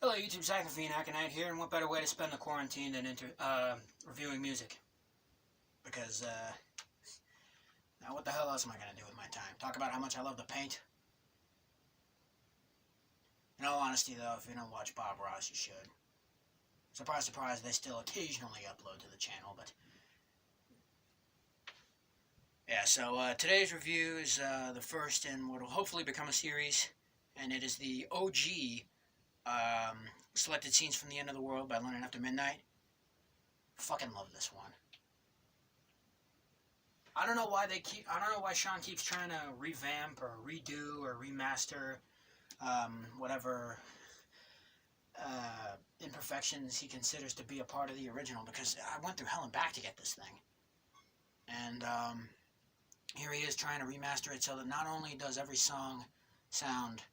Hello YouTube, Psychophene Aconite here, and what better way to spend the quarantine than reviewing music? Because, now what the hell else am I going to do with my time? Talk about how much I love to paint? In all honesty though, if you don't watch Bob Ross, you should. Surprise, surprise, they still occasionally upload to the channel, but... Yeah, so today's review is the first in what will hopefully become a series, and it is the OG Selected Scenes from the End of the World by London After Midnight. Fucking love this one. I don't know why Sean keeps trying to revamp or redo or remaster whatever imperfections he considers to be a part of the original, because I went through hell and back to get this thing. And here he is trying to remaster it so that not only does every song sound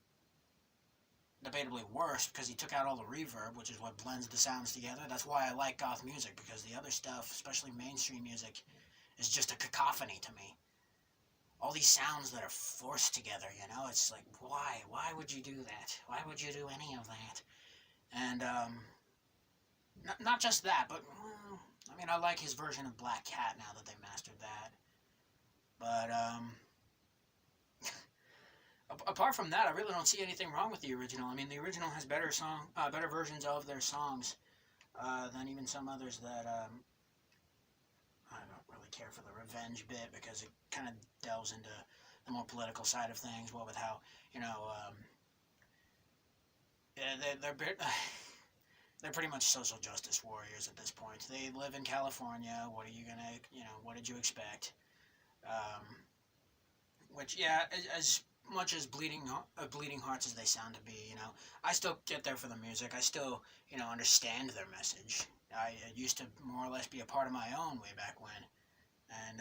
debatably worse because he took out all the reverb, which is what blends the sounds together. That's why I like goth music, because the other stuff, especially mainstream music, is just a cacophony to me. All these sounds that are forced together, you know? It's like, why? Why would you do that? Why would you do any of that? And, not just that, but, I mean, I like his version of Black Cat now that they mastered that. But, apart from that, I really don't see anything wrong with the original. I mean, the original has better versions of their songs than even some others that I don't really care for the revenge bit, because it kind of delves into the more political side of things. What with how, you know, they're pretty much social justice warriors at this point. They live in California. What are you gonna, you know, what did you expect? Which, yeah, as much as bleeding hearts as they sound to be, you know, I still get there for the music. I still, you know, understand their message. It used to more or less be a part of my own way back when, and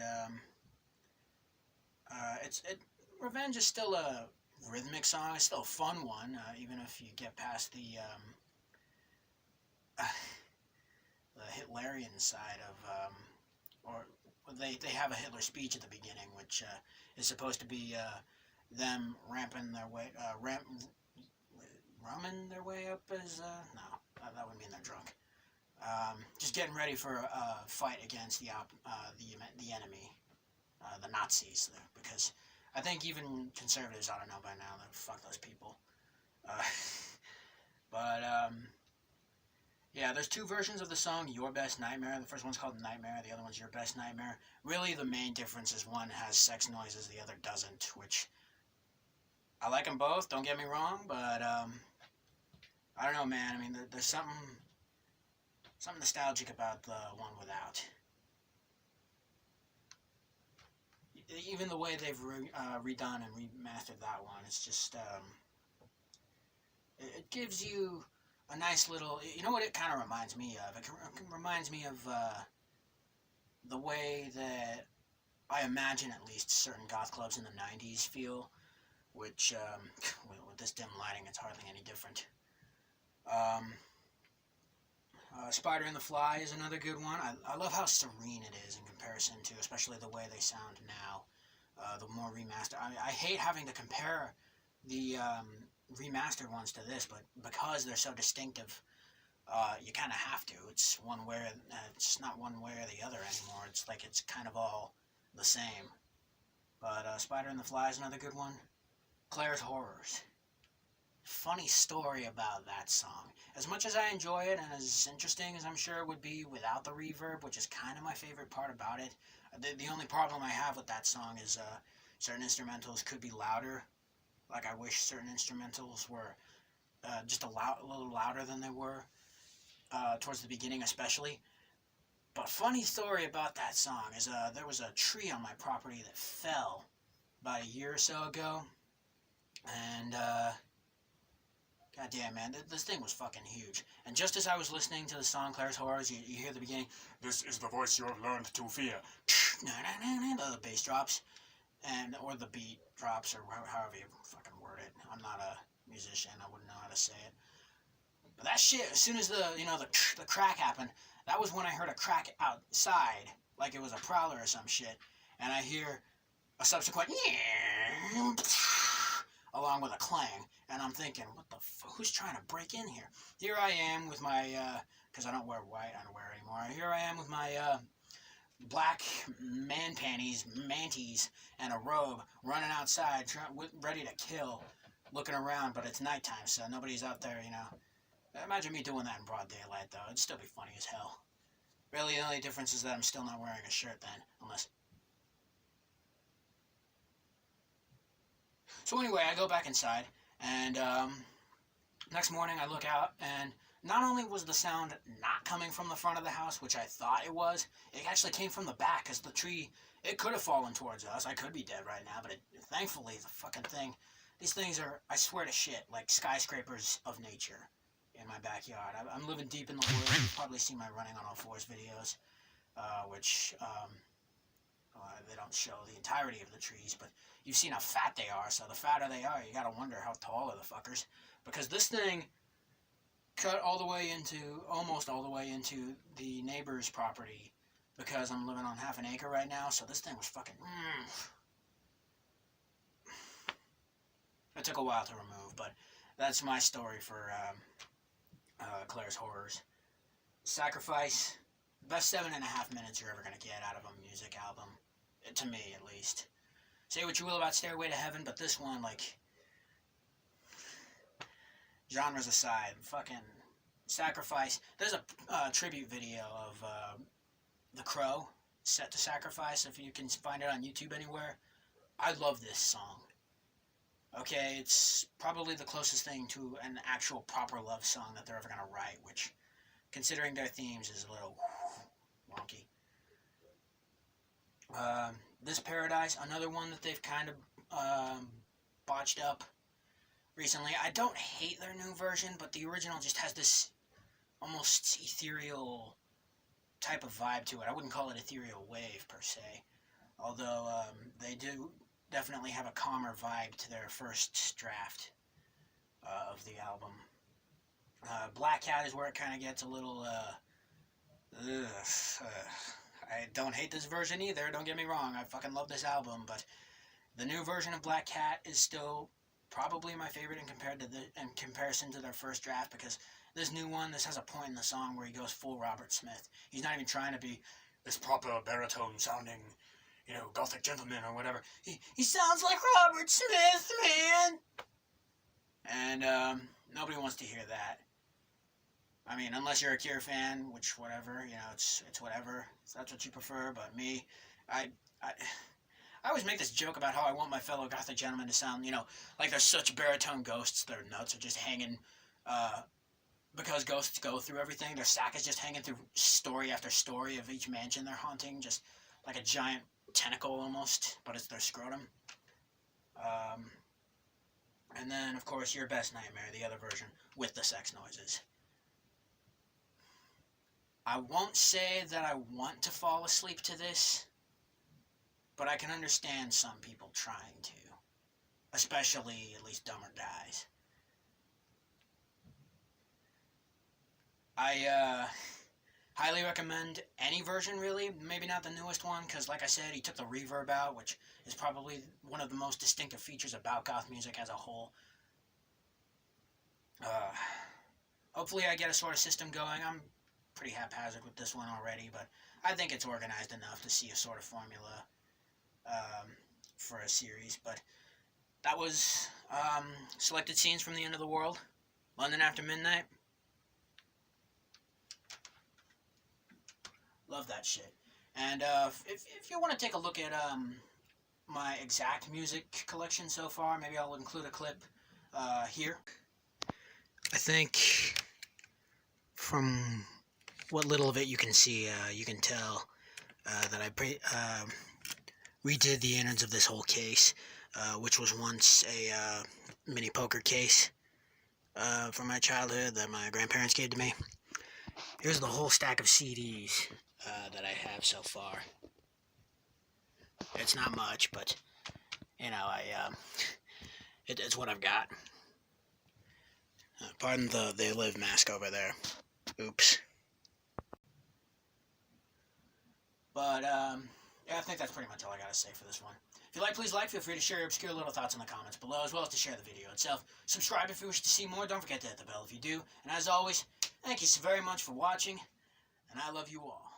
Revenge is still a rhythmic song. It's still a fun one, even if you get past the Hitlerian side of, or they have a Hitler speech at the beginning, which is supposed to be them ramming their way up as, no, that would mean they're drunk. Just getting ready for a fight against the enemy, the Nazis, because I think even conservatives ought to know by now that fuck those people. But yeah, there's two versions of the song, Your Best Nightmare. The first one's called Nightmare, the other one's Your Best Nightmare. Really, the main difference is one has sex noises, the other doesn't, which I like them both, don't get me wrong, but I don't know, man. I mean, there's something nostalgic about the one without. Even the way they've redone and remastered that one, it's just, it gives you a nice little, you know what it kind of reminds me of? It reminds me of the way that I imagine at least certain goth clubs in the 90s feel, which, with this dim lighting, it's hardly any different. Spider and the Fly is another good one. I love how serene it is in comparison to, especially the way they sound now, the more remastered. I hate having to compare the remastered ones to this, but because they're so distinctive, you kind of have to. It's one way, it's not one way or the other anymore. It's like it's kind of all the same. But Spider and the Fly is another good one. Claire's Horrors. Funny story about that song. As much as I enjoy it, and as interesting as I'm sure it would be without the reverb, which is kind of my favorite part about it, the only problem I have with that song is certain instrumentals could be louder. Like, I wish certain instrumentals were just a little louder than they were, towards the beginning especially. But funny story about that song is there was a tree on my property that fell about a year or so ago, and goddamn, man, this thing was fucking huge. And just as I was listening to the song Claire's Horrors, you hear the beginning, "This is the voice you have learned to fear." The bass drops, or the beat drops, or however you fucking word it. I'm not a musician, I wouldn't know how to say it. But that shit, as soon as the crack happened, that was when I heard a crack outside, like it was a prowler or some shit, and I hear a subsequent, along with a clang. And I'm thinking, what the who's trying to break in here? Here I am with my, because I don't wear white underwear anymore. Here I am with my black man panties, manties, and a robe, running outside, ready to kill, looking around, but it's nighttime, so nobody's out there, you know. Imagine me doing that in broad daylight, though. It'd still be funny as hell. Really, the only difference is that I'm still not wearing a shirt then, unless... So anyway, I go back inside, and next morning I look out, and not only was the sound not coming from the front of the house, which I thought it was, it actually came from the back, because the tree, it could have fallen towards us. I could be dead right now, but thankfully, the fucking thing, these things are, I swear to shit, like skyscrapers of nature in my backyard. I'm living deep in the woods. You've probably seen my running on all fours videos, which they don't show the entirety of the trees, but you've seen how fat they are, so the fatter they are, you gotta wonder how tall are the fuckers. Because this thing cut all the way into, almost all the way into the neighbor's property, because I'm living on half an acre right now, so this thing was fucking... It took a while to remove, but that's my story for Claire's Horrors. Sacrifice, best 7.5 minutes you're ever going to get out of a music album. To me, at least. Say what you will about Stairway to Heaven, but this one, like... Genres aside, fucking... Sacrifice. There's a tribute video of The Crow, set to Sacrifice, if you can find it on YouTube anywhere. I love this song. Okay, it's probably the closest thing to an actual proper love song that they're ever going to write, which, considering their themes, is a little wonky. This Paradise, another one that they've kind of botched up recently. I don't hate their new version, but the original just has this almost ethereal type of vibe to it. I wouldn't call it ethereal wave, per se. Although, they do definitely have a calmer vibe to their first draft of the album. Black Cat is where it kind of gets a little, I don't hate this version either, don't get me wrong, I fucking love this album, but the new version of Black Cat is still probably my favorite in comparison to their first draft, because this new one, this has a point in the song where he goes full Robert Smith. He's not even trying to be this proper baritone sounding, you know, gothic gentleman or whatever. He sounds like Robert Smith, man! And, nobody wants to hear that. I mean, unless you're a Cure fan, which, whatever, you know, it's whatever. If that's what you prefer, but me, I always make this joke about how I want my fellow gothic gentlemen to sound, you know, like they're such baritone ghosts, their nuts are just hanging, because ghosts go through everything, their sack is just hanging through story after story of each mansion they're haunting, just like a giant tentacle almost, but it's their scrotum. And then, of course, Your Best Nightmare, the other version, with the sex noises. I won't say that I want to fall asleep to this, but I can understand some people trying to. Especially, at least, dumber guys. I, highly recommend any version, really. Maybe not the newest one, because, like I said, he took the reverb out, which is probably one of the most distinctive features about goth music as a whole. Hopefully I get a sort of system going. I'm pretty haphazard with this one already, but I think it's organized enough to see a sort of formula for a series. But that was selected scenes from The End of the World, London After Midnight. Love that shit. And if you want to take a look at my exact music collection so far, maybe I'll include a clip here. I think from what little of it you can see, you can tell that I redid the innards of this whole case, which was once a mini poker case from my childhood that my grandparents gave to me. Here's the whole stack of CDs that I have so far. It's not much, but, you know, it's what I've got. Pardon the They Live mask over there. Oops. But, Yeah, I think that's pretty much all I gotta say for this one. If you like, please like. Feel free to share your obscure little thoughts in the comments below, as well as to share the video itself. Subscribe if you wish to see more. Don't forget to hit the bell if you do. And as always, thank you so very much for watching, and I love you all.